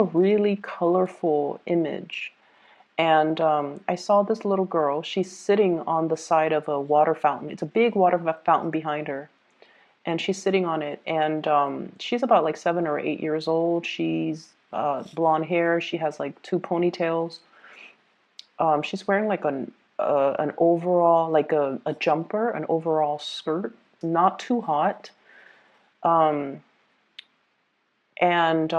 a really colorful image. And I saw this little girl. She's sitting on the side of a water fountain. It's a big water fountain behind her. And she's sitting on it. And she's about like 7 or 8 years old. She's blonde hair. She has like two ponytails. She's wearing like an overall, like a jumper, an overall skirt. Not too hot. Um, And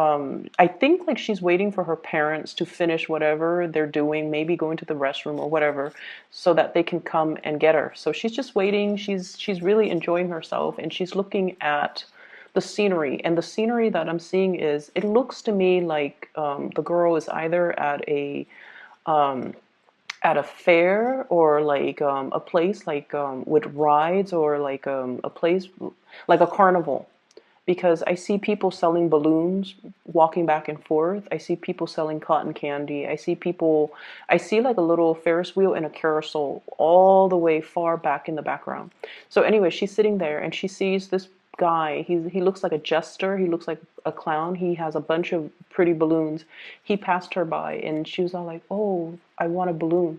I think like she's waiting for her parents to finish whatever they're doing, maybe going to the restroom or whatever, so that they can come and get her. So she's just waiting. She's really enjoying herself, and she's looking at the scenery. And the scenery that I'm seeing is, it looks to me like the girl is either um, at a fair, or like a place like with rides, or like a place like a carnival, because I see people selling balloons walking back and forth. I see people selling cotton candy. I see like a little Ferris wheel and a carousel all the way far back in the background. So anyway, she's sitting there and she sees this guy. He looks like a jester. He looks like a clown. He has a bunch of pretty balloons. He passed her by and she was all like, "Oh, I want a balloon."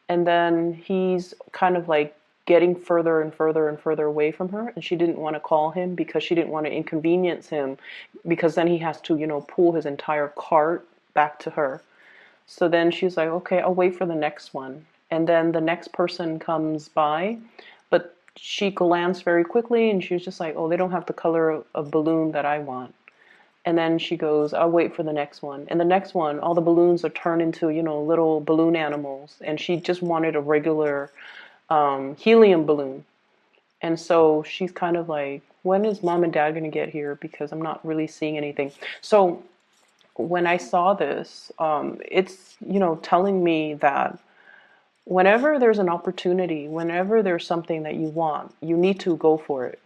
And then he's kind of like getting further and further and further away from her, and she didn't want to call him because she didn't want to inconvenience him, because then he has to, pull his entire cart back to her. So then she's like, "Okay, I'll wait for the next one." And then the next person comes by, but she glanced very quickly and she was just like, "Oh, they don't have the color of balloon that I want." And then she goes, "I'll wait for the next one." And the next one, all the balloons are turned into, little balloon animals. And she just wanted a regular helium balloon. And so she's kind of like, "When is mom and dad going to get here? Because I'm not really seeing anything." So when I saw this, it's, telling me that whenever there's an opportunity, whenever there's something that you want, you need to go for it.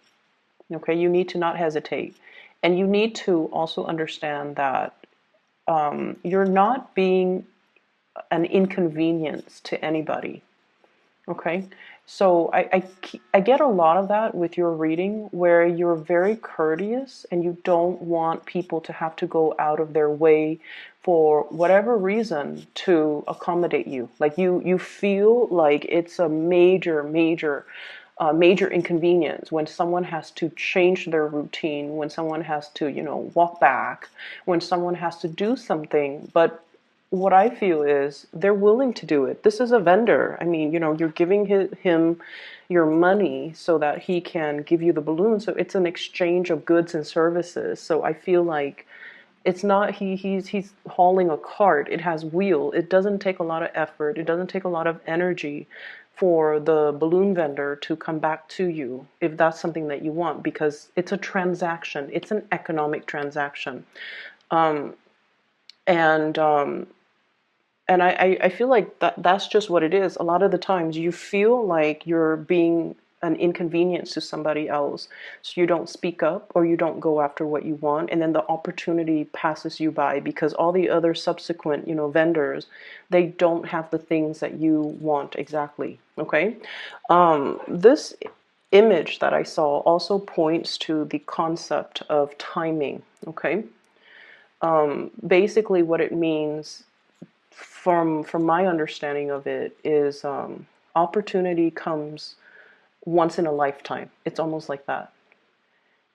Okay, you need to not hesitate. And you need to also understand that you're not being an inconvenience to anybody. Okay, so I get a lot of that with your reading, where you're very courteous and you don't want people to have to go out of their way for whatever reason to accommodate you. Like you feel like it's a major inconvenience when someone has to change their routine, when someone has to, walk back, when someone has to do something. But what I feel is they're willing to do it. This is a vendor. I mean, you're giving him your money so that he can give you the balloon. So it's an exchange of goods and services. So I feel like it's not he's hauling a cart. It has wheel. It doesn't take a lot of effort. It doesn't take a lot of energy for the balloon vendor to come back to you if that's something that you want, because it's a transaction. It's an economic transaction. Um, and I feel like that's just what it is. A lot of the times you feel like you're being an inconvenience to somebody else, so you don't speak up or you don't go after what you want, and then the opportunity passes you by because all the other subsequent, vendors, they don't have the things that you want exactly. Okay, this image that I saw also points to the concept of timing. Okay, basically what it means, from my understanding of it, is opportunity comes once in a lifetime. It's almost like that.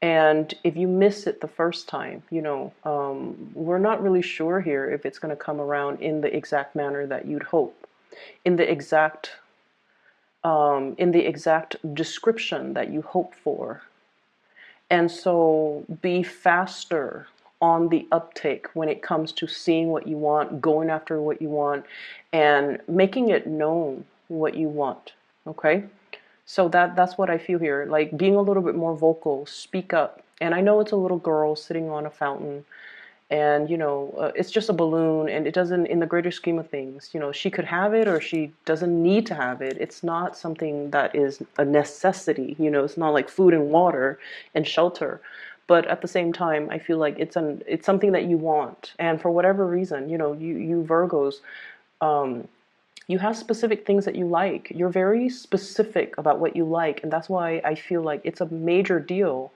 And if you miss it the first time, we're not really sure here if it's going to come around in the exact manner that you'd hope, in the exact description that you hope for. And so be faster on the uptake when it comes to seeing what you want, going after what you want, and making it known what you want. Okay? So that's what I feel here. Like being a little bit more vocal, speak up. And I know it's a little girl sitting on a fountain, and it's just a balloon, and it doesn't, in the greater scheme of things, she could have it or she doesn't need to have it. It's not something that is a necessity. It's not like food and water and shelter. But at the same time, I feel like it's something that you want, and for whatever reason, you Virgos, you have specific things that you like. You're very specific about what you like, and that's why I feel like it's a major deal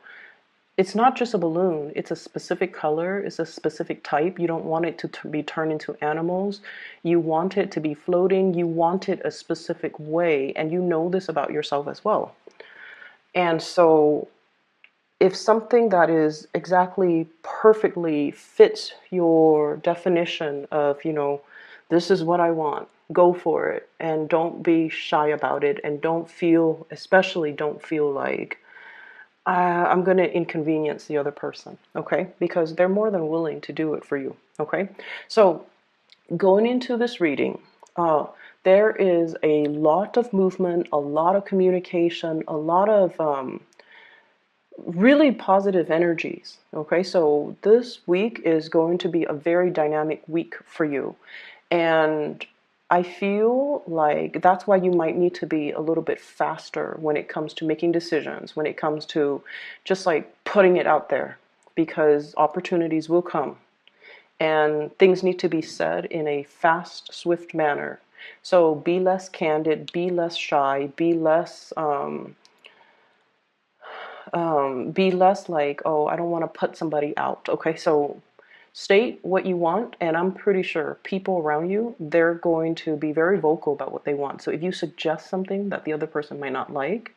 It's not just a balloon, it's a specific color, it's a specific type. You don't want it to be turned into animals. You want it to be floating. You want it a specific way, and you know this about yourself as well. And so if something that is exactly perfectly fits your definition of, this is what I want, go for it, and don't be shy about it, and especially don't feel like I'm going to inconvenience the other person, okay? Because they're more than willing to do it for you, okay? So going into this reading, there is a lot of movement, a lot of communication, a lot of really positive energies, okay? So this week is going to be a very dynamic week for you. And I feel like that's why you might need to be a little bit faster when it comes to making decisions, when it comes to just like putting it out there, because opportunities will come and things need to be said in a fast, swift manner. So be less candid, be less shy, be less like, oh, I don't want to put somebody out. Okay, so state what you want, and I'm pretty sure people around you, they're going to be very vocal about what they want. So if you suggest something that the other person might not like,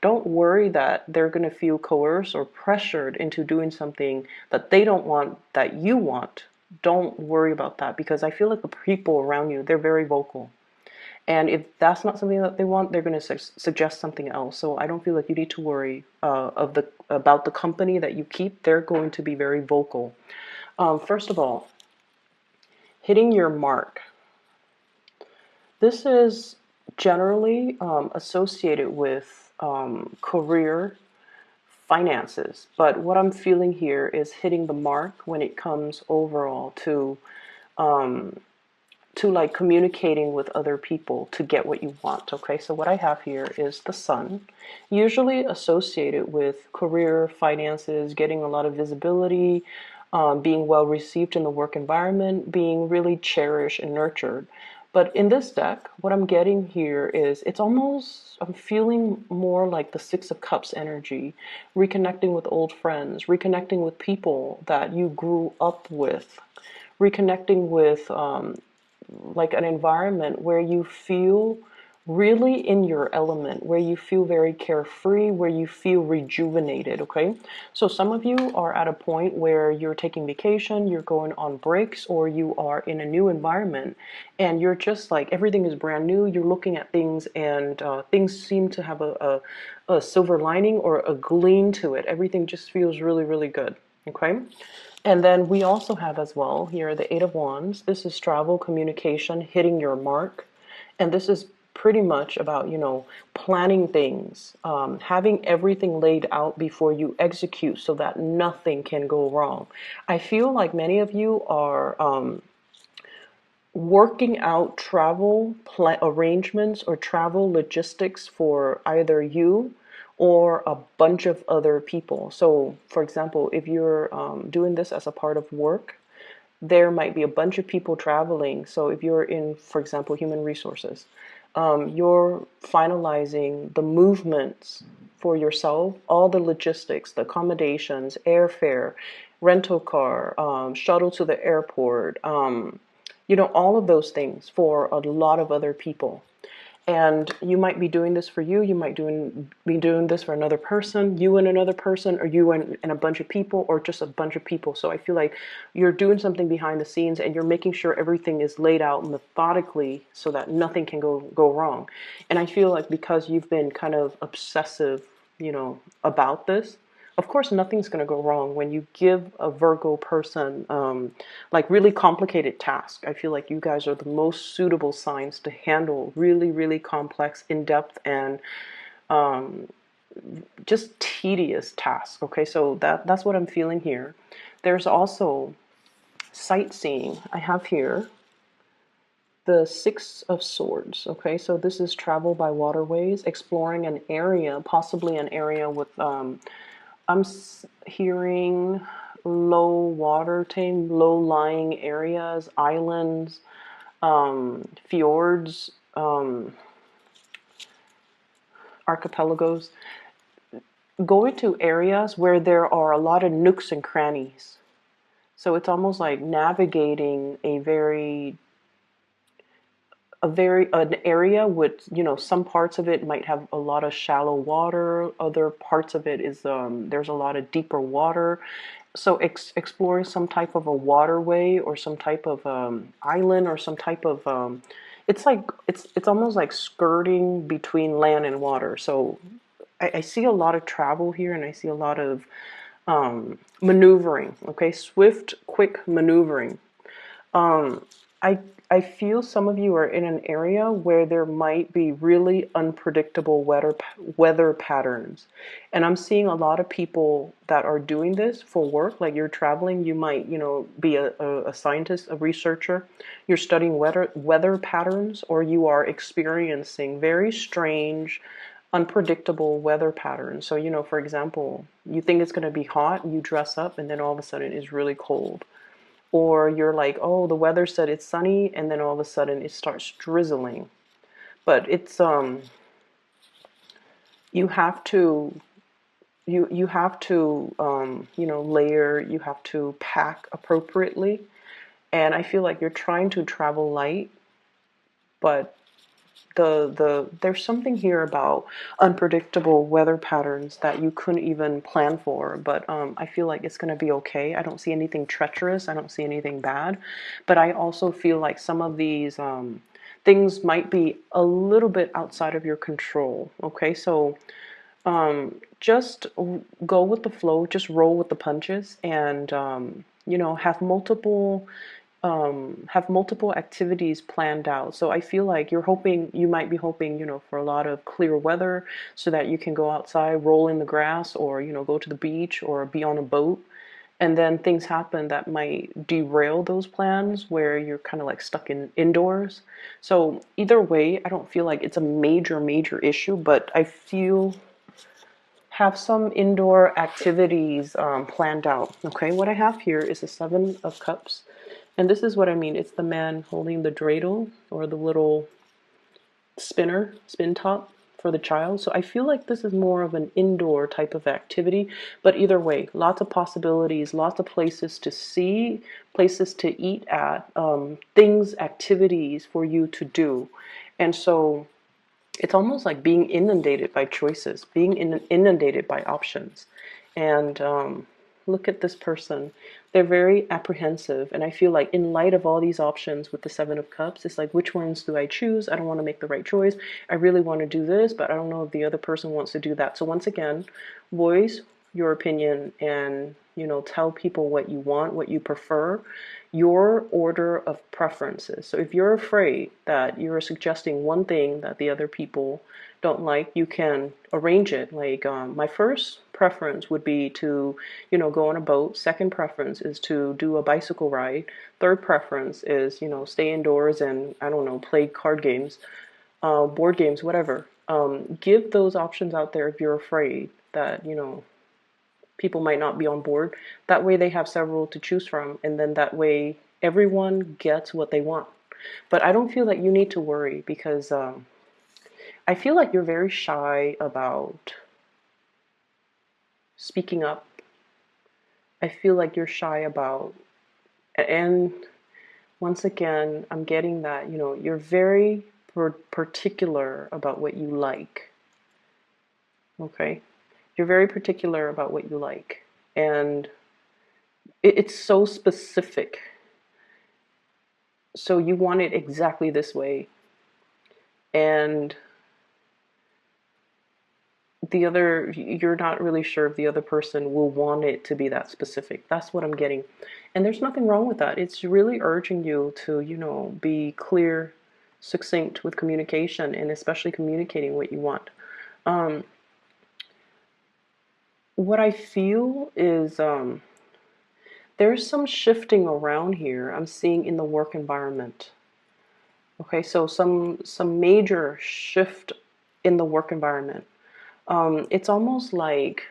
don't worry that they're going to feel coerced or pressured into doing something that they don't want, that you want. Don't worry about that, because I feel like the people around you, they're very vocal. And if that's not something that they want, they're going to suggest something else. So I don't feel like you need to worry about the company that you keep. They're going to be very vocal. First of all, hitting your mark. This is generally associated with career, finances. But what I'm feeling here is hitting the mark when it comes overall to like communicating with other people to get what you want. Okay, so what I have here is the sun, usually associated with career, finances, getting a lot of visibility, being well received in the work environment, being really cherished and nurtured. But in this deck, what I'm getting here is I'm feeling more like the Six of Cups energy, reconnecting with old friends, reconnecting with people that you grew up with, reconnecting with like an environment where you feel really in your element, where you feel very carefree, where you feel rejuvenated, okay? So some of you are at a point where you're taking vacation, you're going on breaks, or you are in a new environment and you're just like, everything is brand new. You're looking at things and things seem to have a silver lining or a gleam to it. Everything just feels really, really good, okay? And then we also have as well here the Eight of Wands. This is travel, communication, hitting your mark. And this is pretty much about, planning things, having everything laid out before you execute so that nothing can go wrong. I feel like many of you are working out travel arrangements or travel logistics for either you or a bunch of other people. So, for example, if you're doing this as a part of work, there might be a bunch of people traveling. So, if you're in, for example, human resources, you're finalizing the movements for yourself, all the logistics, the accommodations, airfare, rental car, shuttle to the airport, all of those things for a lot of other people. And you might be doing this for you. You might be doing this for another person, you and another person, or you and a bunch of people, or just a bunch of people. So I feel like you're doing something behind the scenes and you're making sure everything is laid out methodically so that nothing can go wrong. And I feel like because you've been kind of obsessive, about this, of course, nothing's going to go wrong when you give a Virgo person like really complicated tasks. I feel like you guys are the most suitable signs to handle really, really complex, in-depth, and just tedious tasks. Okay, so that's what I'm feeling here. There's also sightseeing. I have here the Six of Swords. Okay, so this is travel by waterways, exploring an area, possibly an area with I'm hearing low water tame, low-lying areas, islands, fjords, archipelagos. go into areas where there are a lot of nooks and crannies. So it's almost like navigating an area with, some parts of it might have a lot of shallow water, other parts of it is there's a lot of deeper water. So exploring some type of a waterway or some type of island or some type of it's like it's almost like skirting between land and water. So I see a lot of travel here, and I see a lot of maneuvering. Okay, swift, quick maneuvering. Um, I I feel some of you are in an area where there might be really unpredictable weather patterns, and I'm seeing a lot of people that are doing this for work. Like you're traveling, you might be a scientist, a researcher. You're studying weather patterns, or you are experiencing very strange, unpredictable weather patterns. So for example, you think it's going to be hot, you dress up, and then all of a sudden it's really cold. Or you're like, oh, the weather said it's sunny, and then all of a sudden it starts drizzling. But it's you have to you have to layer, you have to pack appropriately. And I feel like you're trying to travel light, but there's something here about unpredictable weather patterns that you couldn't even plan for. But I feel like it's going to be okay. I don't see anything treacherous. I don't see anything bad. But I also feel like some of these things might be a little bit outside of your control. Okay, so just go with the flow. Just roll with the punches, and have multiple activities planned out. So I feel like you might be hoping, for a lot of clear weather so that you can go outside, roll in the grass, or, go to the beach or be on a boat. And then things happen that might derail those plans where you're kind of like stuck indoors. So either way, I don't feel like it's a major issue, but I feel have some indoor activities planned out. Okay, what I have here is the Seven of Cups. And this is what I mean. It's the man holding the dreidel, or the little spin top for the child. So I feel like this is more of an indoor type of activity. But either way, lots of possibilities, lots of places to see, places to eat at, things, activities for you to do. And so it's almost like being inundated by choices, being inundated by options. And look at this person. They're very apprehensive. And I feel like in light of all these options with the Seven of Cups, it's like, which ones do I choose? I don't want to make the right choice. I really want to do this, but I don't know if the other person wants to do that. So once again, voice your opinion, and tell people what you want, what you prefer, your order of preferences. So if you're afraid that you're suggesting one thing that the other people don't like, you can arrange it. Like my first preference would be to go on a boat. Second preference is to do a bicycle ride. Third preference is stay indoors and, I don't know, play card games, board games, whatever. Give those options out there if you're afraid that people might not be on board. That way they have several to choose from, and then that way everyone gets what they want. But I don't feel that you need to worry, because I feel like you're very shy about speaking up. I feel like you're shy about, and once again, I'm getting that, you're very particular about what you like. Okay? You're very particular about what you like. And it's so specific. So you want it exactly this way. And you're not really sure if the other person will want it to be that specific. That's what I'm getting. And there's nothing wrong with that. It's really urging you to, be clear, succinct with communication, and especially communicating what you want. What I feel is there's some shifting around here I'm seeing in the work environment. Okay, so some major shift in the work environment. It's almost like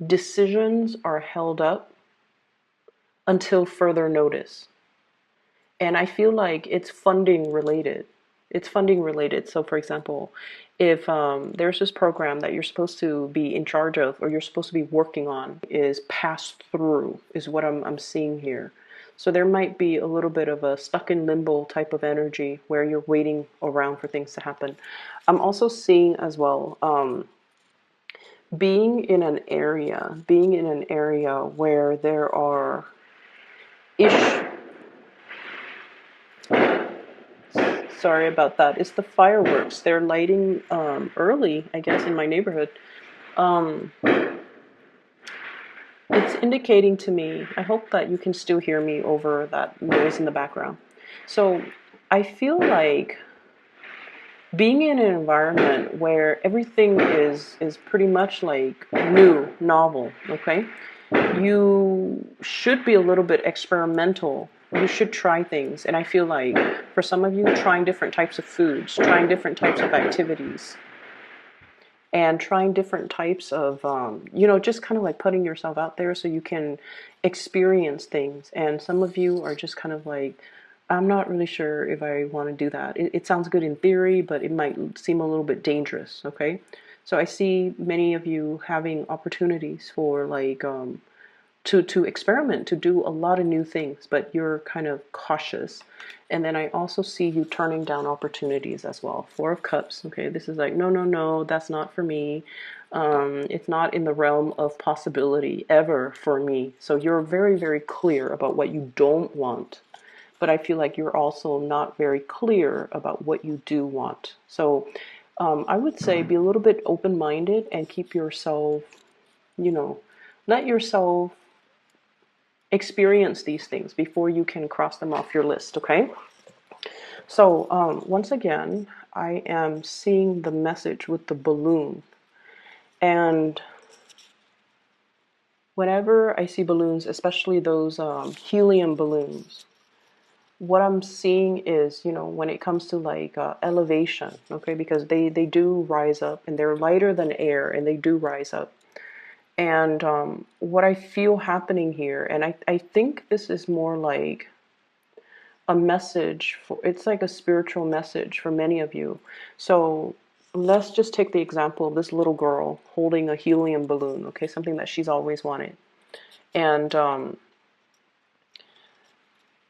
decisions are held up until further notice. And I feel like it's funding related. It's funding related. So for example, if there's this program that you're supposed to be in charge of or you're supposed to be working on is passed through, is what I'm seeing here. So there might be a little bit of a stuck in limbo type of energy where you're waiting around for things to happen. I'm also seeing as well being in an area where there are ish. Sorry about that. It's the fireworks. They're lighting early, I guess, in my neighborhood. Um, it's indicating to me, I hope that you can still hear me over that noise in the background. So I feel like being in an environment where everything is pretty much like new, novel, okay? You should be a little bit experimental. You should try things. And I feel like for some of you, trying different types of foods, trying different types of activities, and trying different types of, just kind of like putting yourself out there so you can experience things. And some of you are just kind of like, I'm not really sure if I want to do that. It sounds good in theory, but it might seem a little bit dangerous, okay? So I see many of you having opportunities for like to experiment, to do a lot of new things, but you're kind of cautious. And then I also see you turning down opportunities as well. Four of Cups, okay, this is like, no, no, no, that's not for me. It's not in the realm of possibility ever for me. So you're very, very clear about what you don't want. But I feel like you're also not very clear about what you do want. So I would say be a little bit open-minded and keep yourself, let yourself experience these things before you can cross them off your list, okay? So once again, I am seeing the message with the balloon. And whenever I see balloons, especially those helium balloons, what I'm seeing is, when it comes to like elevation, okay, because they do rise up and they're lighter than air and they do rise up. And what I feel happening here, and I think this is more like a message it's like a spiritual message for many of you. So let's just take the example of this little girl holding a helium balloon, okay, something that she's always wanted. And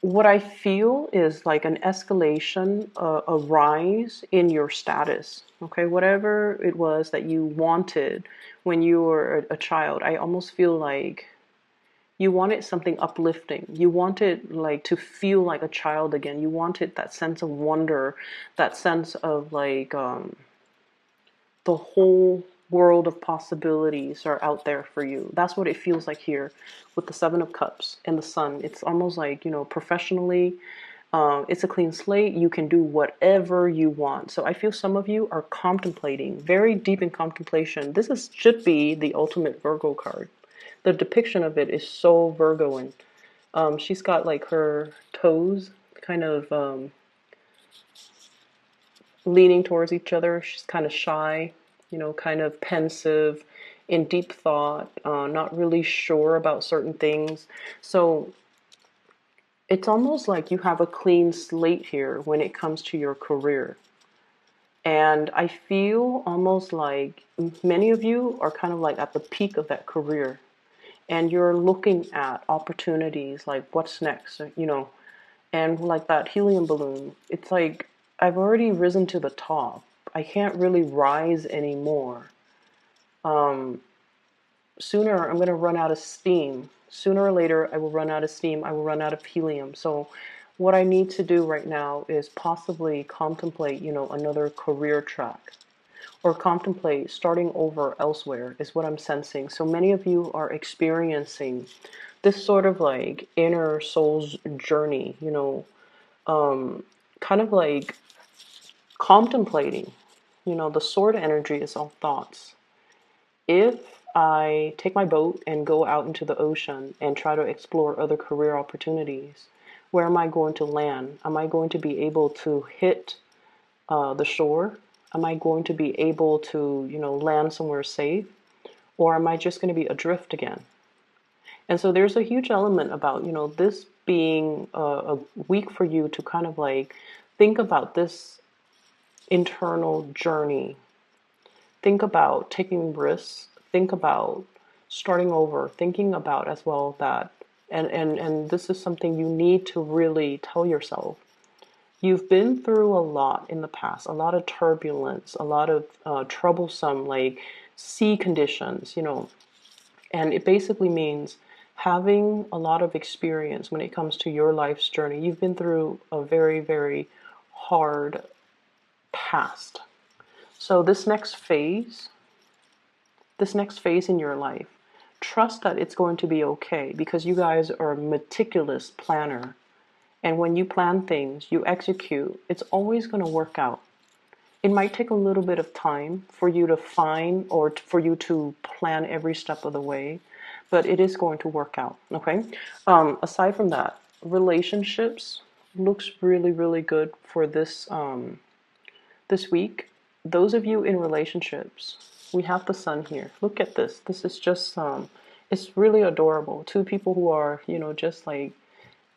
what I feel is like an escalation, a rise in your status, okay? Whatever it was that you wanted when you were a child, I almost feel like you wanted something uplifting. You wanted like to feel like a child again. You wanted that sense of wonder, that sense of like the whole world of possibilities are out there for you. That's what it feels like here with the Seven of Cups and the Sun. It's almost like, professionally, it's a clean slate. You can do whatever you want. So I feel some of you are contemplating, very deep in contemplation. Should be the ultimate Virgo card. The depiction of it is so Virgoan. She's got like her toes kind of leaning towards each other. She's kind of shy, kind of pensive, in deep thought, not really sure about certain things. So it's almost like you have a clean slate here when it comes to your career. And I feel almost like many of you are kind of like at the peak of that career. And you're looking at opportunities like what's next, and like that helium balloon, it's like I've already risen to the top. I can't really rise anymore. Sooner I'm going to run out of steam. Sooner or later I will run out of steam. I will run out of helium. So what I need to do right now is possibly contemplate, another career track, or contemplate starting over elsewhere, is what I'm sensing. So many of you are experiencing this sort of like inner soul's journey, kind of like contemplating, the sword energy is all thoughts. If I take my boat and go out into the ocean and try to explore other career opportunities, where am I going to land? Am I going to be able to hit the shore? Am I going to be able to, land somewhere safe? Or am I just going to be adrift again? And so there's a huge element about, this being a week for you to kind of like think about this internal journey think about taking risks, think about starting over, thinking about as well that, and this is something you need to really tell yourself. You've been through a lot in the past, a lot of turbulence, a lot of troublesome, like sea conditions, and it basically means having a lot of experience when it comes to your life's journey. You've been through a very, very hard past. So this next phase in your life, trust that it's going to be okay because you guys are a meticulous planner. And when you plan things, you execute, it's always going to work out. It might take a little bit of time for you to find or for you to plan every step of the way, but it is going to work out, okay? Aside from that, relationships looks really, really good for this week. Those of you in relationships, we have the sun here. Look at this. This is just it's really adorable. Two people who are, just like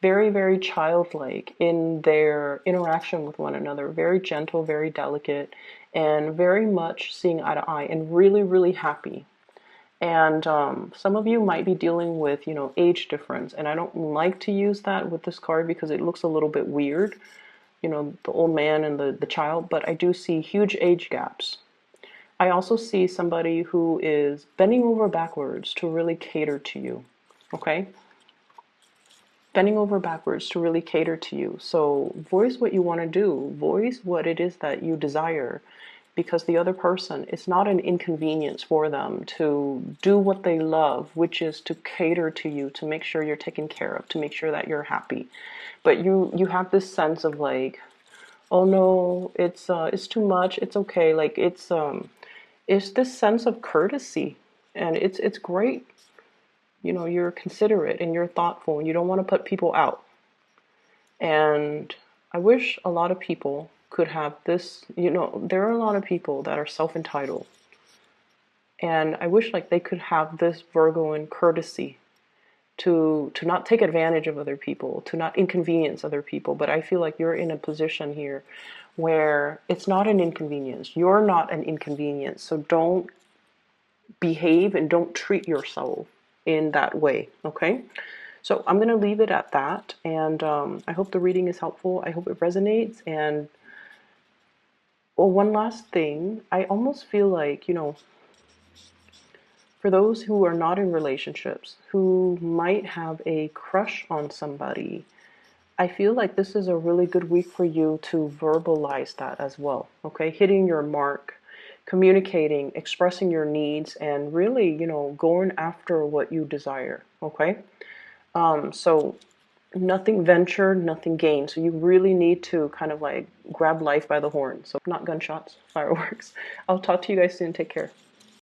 very, very childlike in their interaction with one another, very gentle, very delicate, and very much seeing eye to eye and really, really happy. And some of you might be dealing with, age difference. And I don't like to use that with this card because it looks a little bit weird, the old man and the child, but I do see huge age gaps. I also see somebody who is bending over backwards to really cater to you, okay? Bending over backwards to really cater to you. So voice what you want to do. Voice what it is that you desire, because the other person, it's not an inconvenience for them to do what they love, which is to cater to you, to make sure you're taken care of, to make sure that you're happy. But you have this sense of like, oh no, it's too much, it's okay. Like it's this sense of courtesy, and it's great. You're considerate and you're thoughtful and you don't want to put people out. And I wish a lot of people could have this, there are a lot of people that are self-entitled. And I wish like they could have this Virgoan courtesy to not take advantage of other people, to not inconvenience other people. But I feel like you're in a position here where it's not an inconvenience. You're not an inconvenience. So don't behave and don't treat yourself in that way, okay? So I'm going to leave it at that, and I hope the reading is helpful. I hope it resonates. And well, one last thing, I almost feel like, for those who are not in relationships, who might have a crush on somebody, I feel like this is a really good week for you to verbalize that as well, okay? Hitting your mark, communicating, expressing your needs, and really, going after what you desire, okay? So nothing ventured, nothing gained. So you really need to kind of like grab life by the horn. So not gunshots, fireworks. I'll talk to you guys soon. Take care.